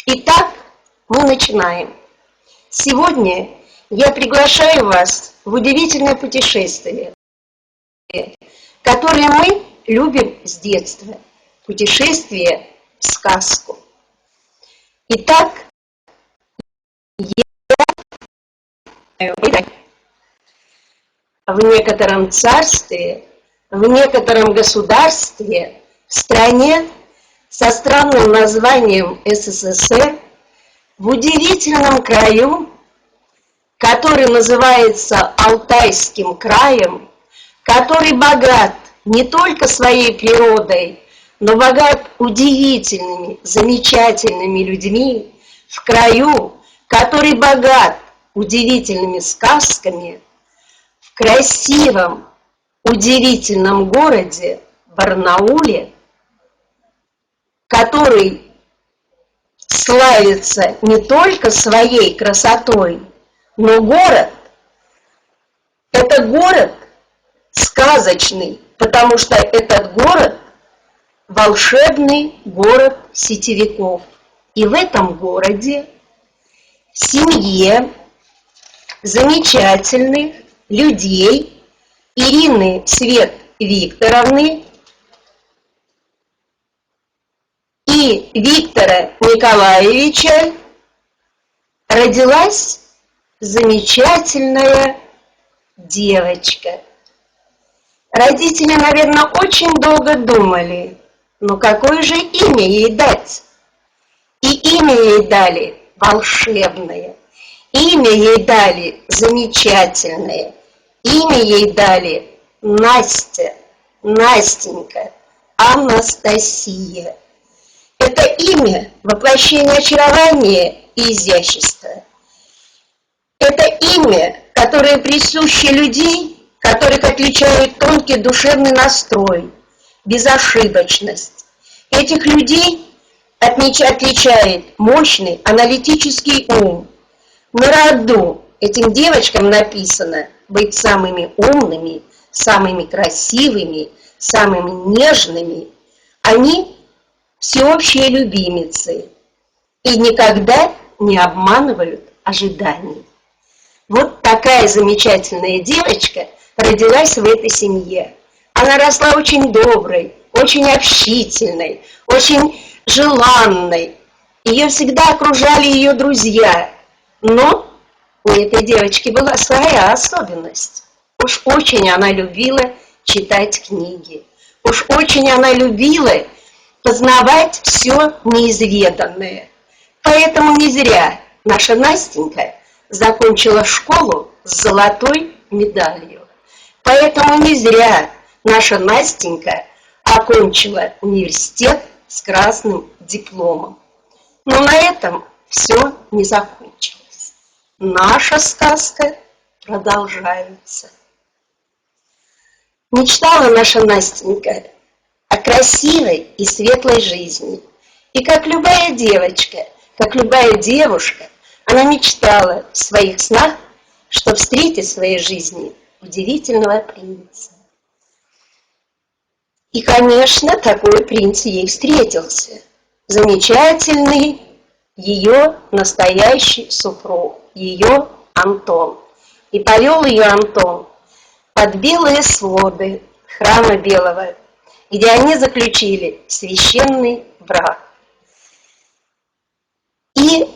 Итак, мы начинаем. Сегодня я приглашаю вас в удивительное путешествие, которое мы любим с детства. Путешествие в сказку. Итак, в некотором царстве, в некотором государстве, в стране со странным названием СССР, в удивительном краю, который называется Алтайским краем, который богат не только своей природой, но богат удивительными, замечательными людьми, в краю, который богат удивительными сказками, в красивом, удивительном городе Барнауле, который славится не только своей красотой, но это город сказочный, потому что этот город волшебный город сетевиков. И в этом городе, в семье замечательных людей Ирины Свет Викторовны и Виктора Николаевича родилась замечательная девочка. Родители, наверное, очень долго думали, но какое же имя ей дать? И имя ей дали волшебное, имя ей дали замечательное, имя ей дали Настя, Настенька, Анастасия. Это имя воплощение очарования и изящества. Это имя, которое присуще людей, которых отличает тонкий душевный настрой, безошибочность. Этих людей отличает мощный аналитический ум. На роду этим девочкам написано быть самыми умными, самыми красивыми, самыми нежными. Они всеобщие любимицы и никогда не обманывают ожиданий. Вот такая замечательная девочка родилась в этой семье. Она росла очень доброй, очень общительной, очень желанной. Ее всегда окружали ее друзья. Но у этой девочки была своя особенность. Уж очень она любила читать книги. Уж очень она любила познавать все неизведанное. Поэтому не зря наша Настенька закончила школу с золотой медалью. Поэтому не зря наша Настенька окончила университет с красным дипломом. Но на этом все не закончилось. Наша сказка продолжается. Мечтала наша Настенька о красивой и светлой жизни. И как любая девочка, как любая девушка, она мечтала в своих снах, что встретит в своей жизни удивительного принца. И, конечно, такой принц ей встретился. Замечательный ее настоящий супруг, ее Антон. И повел ее Антон под белые своды храма Белого, где они заключили священный брак. И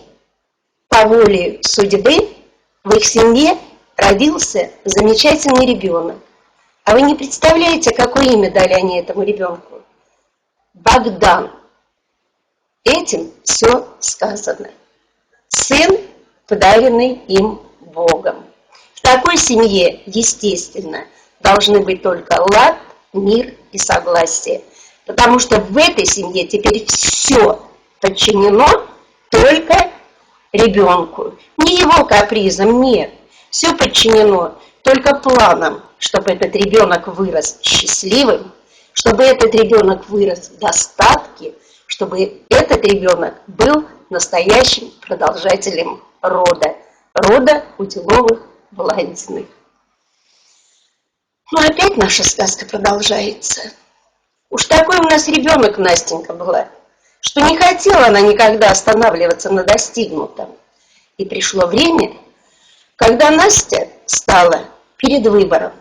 по воле судьбы в их семье родился замечательный ребенок. А вы не представляете, какое имя дали они этому ребенку? Богдан. Этим все сказано. Сын, подаренный им Богом. В такой семье, естественно, должны быть только лад, мир и согласие. Потому что в этой семье теперь все подчинено только ребенку. Не его капризам, нет. Все подчинено только планам, чтобы этот ребенок вырос счастливым, чтобы этот ребенок вырос в достатке, чтобы этот ребенок был настоящим продолжателем рода Уделовых-Бландиных. Но опять наша сказка продолжается. Уж такой у нас ребенок Настенька была, что не хотела она никогда останавливаться на достигнутом. И пришло время, когда Настя стала перед выбором.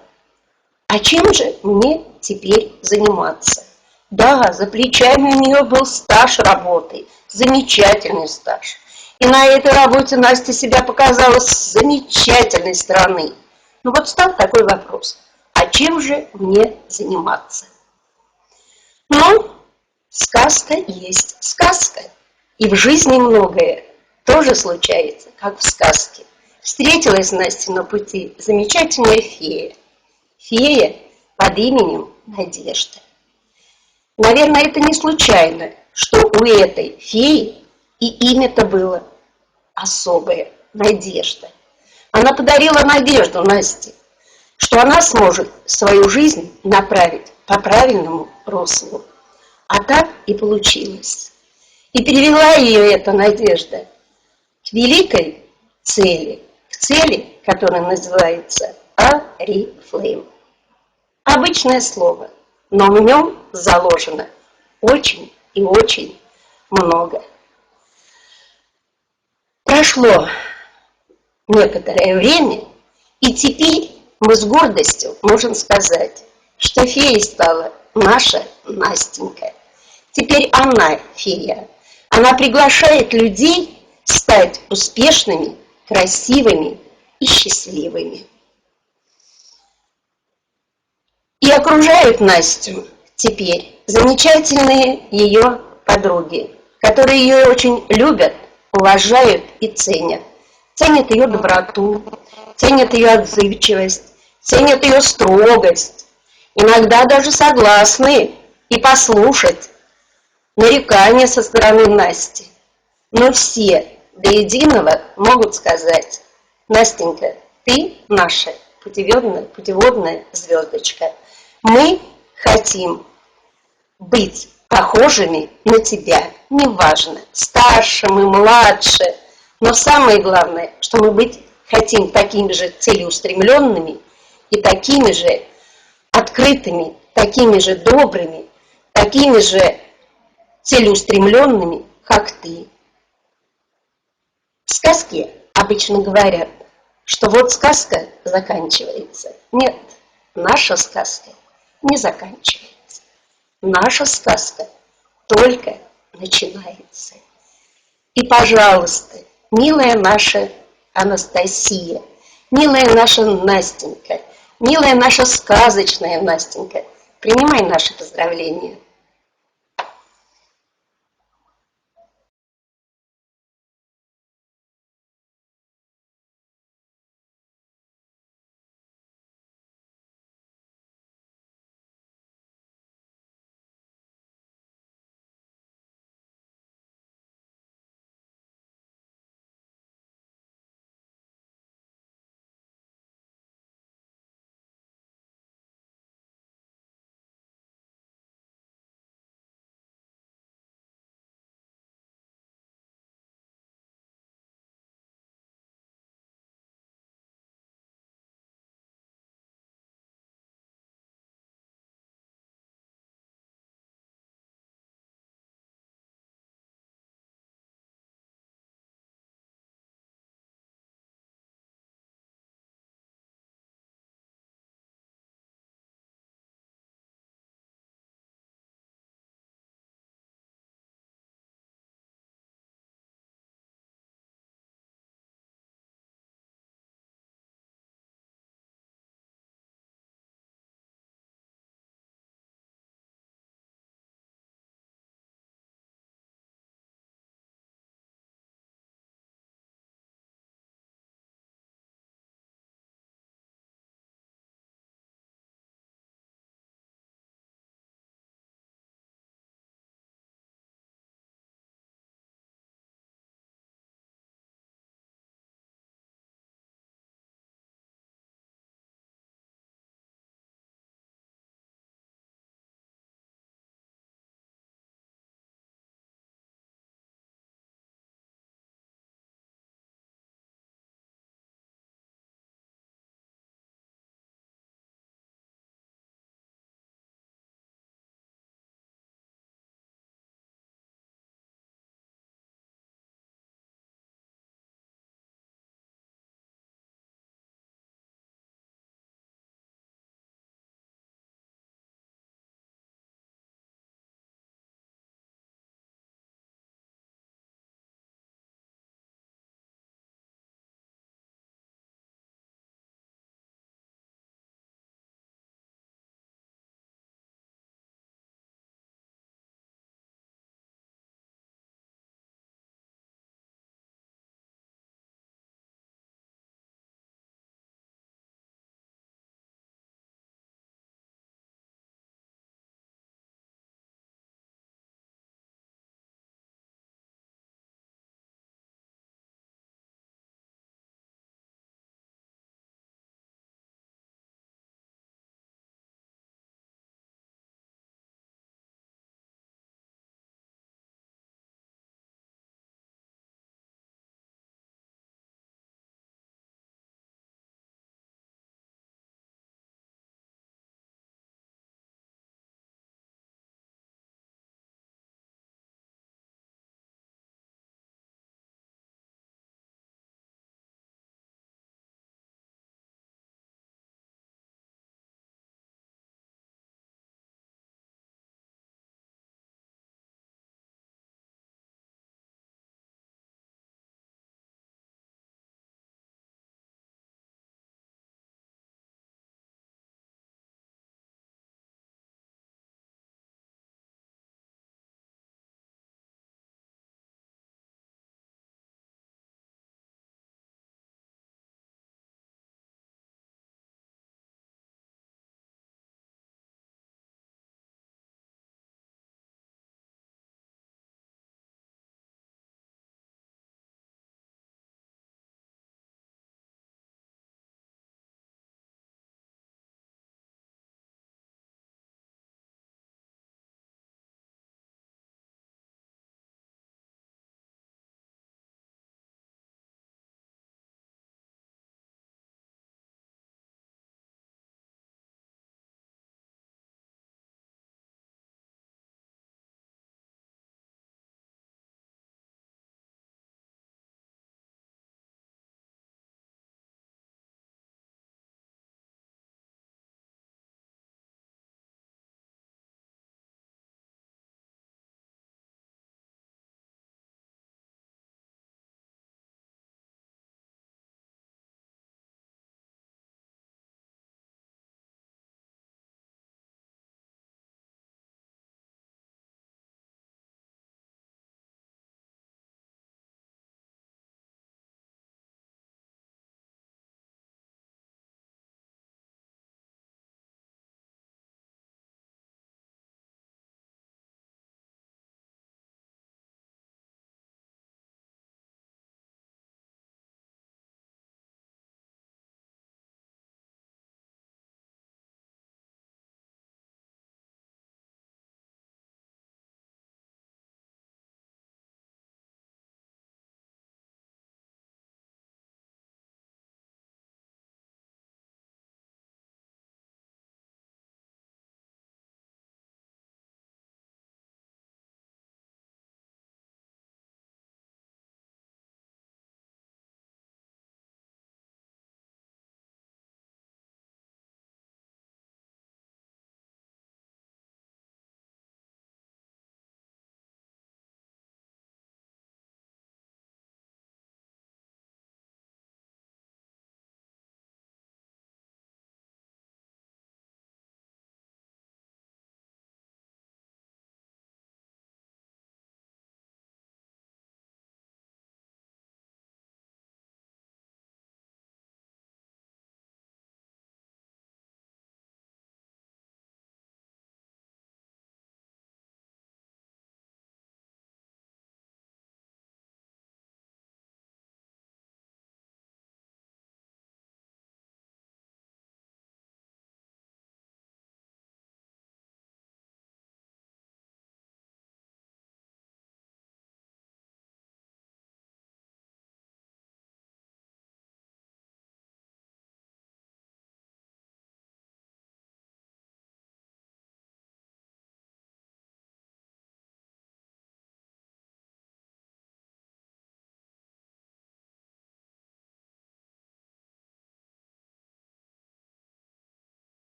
А чем же мне теперь заниматься? Да, за плечами у нее был стаж работы, замечательный стаж. И на этой работе Настя себя показала с замечательной стороны. Но вот стал такой вопрос: а чем же мне заниматься? Ну, сказка есть сказка. И в жизни многое тоже случается, как в сказке. Встретилась Насте на пути замечательная фея. Фея под именем Надежда. Наверное, это не случайно, что у этой феи и имя-то было особое – Надежда. Она подарила надежду Насте, что она сможет свою жизнь направить по правильному руслу. А так и получилось. И привела ее эта надежда к великой цели, к цели, которая называется Oriflame. Обычное слово, но в нем заложено очень и очень много. Прошло некоторое время, и теперь мы с гордостью можем сказать, что феей стала наша Настенька. Теперь она фея. Она приглашает людей стать успешными, красивыми и счастливыми. И окружают Настю теперь замечательные ее подруги, которые ее очень любят, уважают и ценят. Ценят ее доброту, ценят ее отзывчивость, ценят ее строгость. Иногда даже согласны и послушать нарекания со стороны Насти. Но все до единого могут сказать: Настенька, ты наша путеводная звездочка. Мы хотим быть похожими на тебя. Неважно, старше мы, младше. Но самое главное, что мы хотим такими же целеустремленными и такими же открытыми, такими же добрыми, такими же целеустремленными, как ты. В сказке обычно говорят, что вот сказка заканчивается. Нет, наша сказка не заканчивается. Наша сказка только начинается. И, пожалуйста, милая наша Анастасия, милая наша Настенька, милая наша сказочная Настенька, принимай наши поздравления.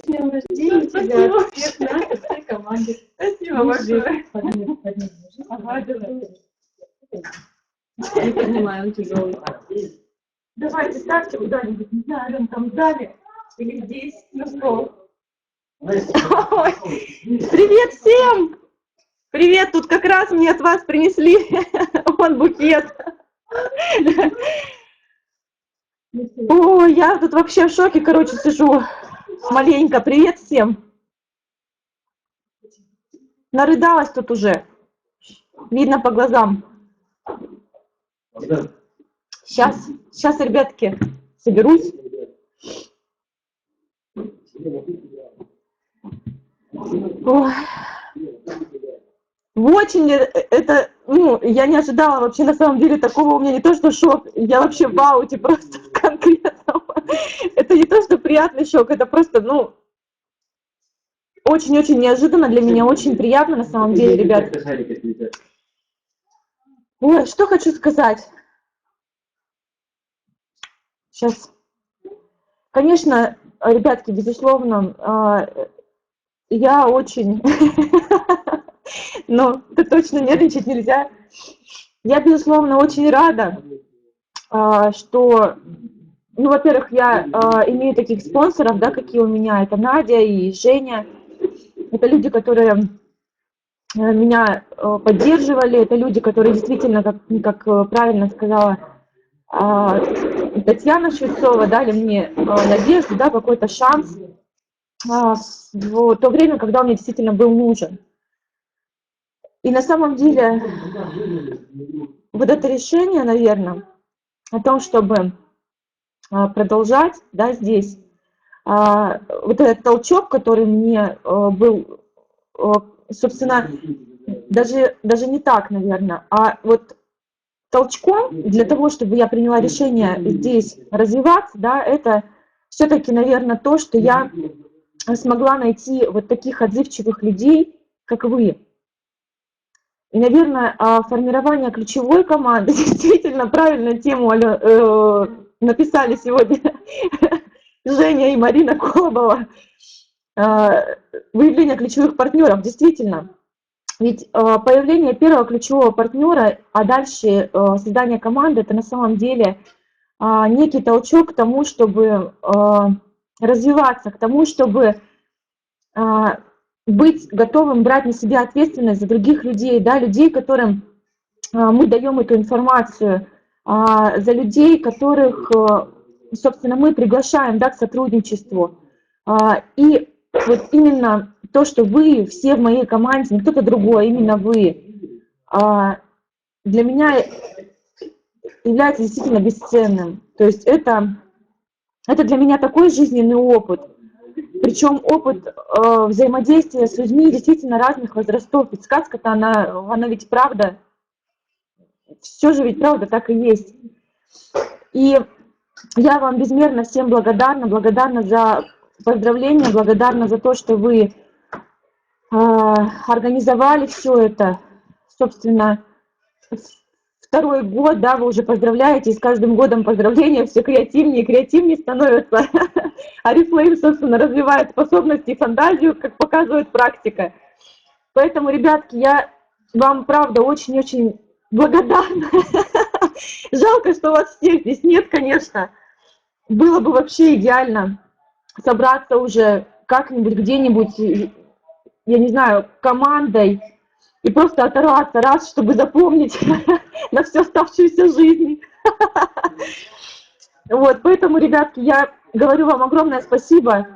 С днем рождения тебя, всех нас, и всей команды. Спасибо большое. Не поднимаем тяжелый. Давайте ставьте куда-нибудь, не знаю, рядом там в зале или здесь, на стол. Ой, привет всем! Привет, тут как раз мне от вас принесли вон букет. Ой, я тут вообще в шоке, короче, сижу маленько. Привет всем! Нарыдалась тут уже. Видно по глазам. Сейчас, ребятки, соберусь. Ой. Очень это, ну, я не ожидала вообще на самом деле такого, у меня не то что шок, я вообще в ауте просто конкретно. Это не то что приятный шок, это просто, ну, очень-очень неожиданно для меня, очень приятно на самом деле, ребят. Ой, что хочу сказать. Сейчас. Конечно, ребятки, безусловно, я очень, но это точно нервничать нельзя. Я, безусловно, очень рада, что, ну, во-первых, я имею таких спонсоров, да, какие у меня, это Надя и Женя. Это люди, которые меня поддерживали, это люди, которые действительно, как правильно сказала Татьяна Швецова, дали мне надежду, да, какой-то шанс в то время, когда он мне действительно был нужен. И на самом деле вот это решение, наверное, о том, чтобы продолжать, да, здесь, вот этот толчок, который мне был, собственно, даже не так, наверное, а вот толчком для того, чтобы я приняла решение здесь развиваться, да, это все-таки, наверное, то, что я смогла найти вот таких отзывчивых людей, как вы. И, наверное, формирование ключевой команды, действительно правильную тему написали сегодня Женя и Марина Колобова, выявление ключевых партнеров, действительно. Ведь появление первого ключевого партнера, а дальше создание команды, это на самом деле некий толчок к тому, чтобы развиваться, к тому, чтобы быть готовым брать на себя ответственность за других людей, да, людей, которым мы даем эту информацию, за людей, которых, собственно, мы приглашаем, да, к сотрудничеству. И вот именно то, что вы все в моей команде, не кто-то другой, именно вы, для меня является действительно бесценным. То есть это для меня такой жизненный опыт. Причем опыт взаимодействия с людьми действительно разных возрастов. Ведь сказка-то, она ведь правда, все же ведь правда так и есть. И я вам безмерно всем благодарна за поздравления, благодарна за то, что вы организовали все это. Собственно, второй год, да, вы уже поздравляете, и с каждым годом поздравления все креативнее и креативнее становятся. Oriflame, собственно, развивает способности и фантазию, как показывает практика. Поэтому, ребятки, я вам, правда, очень-очень благодарна. Жалко, что у вас всех здесь нет, конечно. Было бы вообще идеально собраться уже как-нибудь, где-нибудь, я не знаю, командой, и просто оторваться раз, чтобы запомнить на всю оставшуюся жизнь. Вот, поэтому, ребятки, я говорю вам огромное спасибо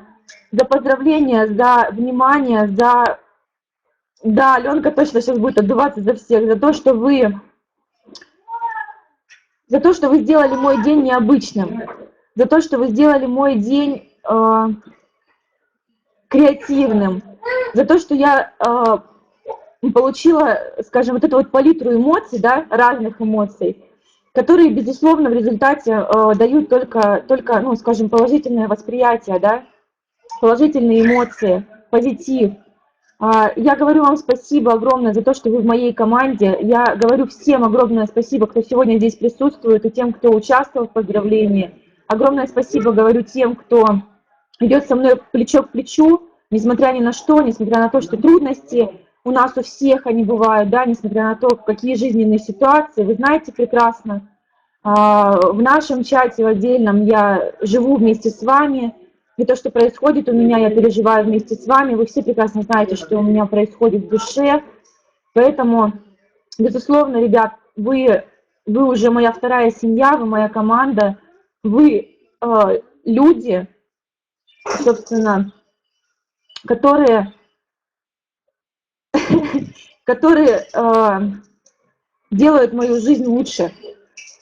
за поздравления, за внимание, за... Да, Аленка точно сейчас будет отдуваться за всех, за то, что вы сделали мой день необычным, за то, что вы сделали мой день креативным, за то, что я получила, скажем, вот эту вот палитру эмоций, да, разных эмоций, которые, безусловно, в результате дают только, ну, скажем, положительное восприятие, да, положительные эмоции, позитив. Я говорю вам спасибо огромное за то, что вы в моей команде. Я говорю всем огромное спасибо, кто сегодня здесь присутствует, и тем, кто участвовал в поздравлении. Огромное спасибо говорю тем, кто идет со мной плечо к плечу, несмотря ни на что, несмотря на то, что трудности у нас у всех они бывают, да, несмотря на то, какие жизненные ситуации, вы знаете прекрасно. В нашем чате в отдельном я живу вместе с вами, и то, что происходит у меня, я переживаю вместе с вами. Вы все прекрасно знаете, что у меня происходит в душе. Поэтому, безусловно, ребят, вы уже моя вторая семья, вы моя команда, вы люди, собственно, которые делают мою жизнь лучше.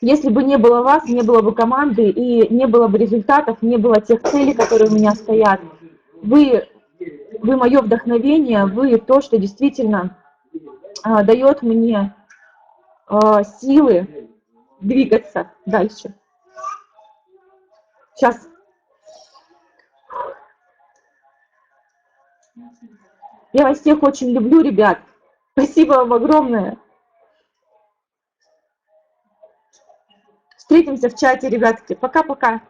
Если бы не было вас, не было бы команды, и не было бы результатов, не было тех целей, которые у меня стоят. Вы мое вдохновение, вы то, что действительно дает мне силы двигаться дальше. Сейчас. Я вас всех очень люблю, ребят. Спасибо вам огромное. Встретимся в чате, ребятки. Пока-пока.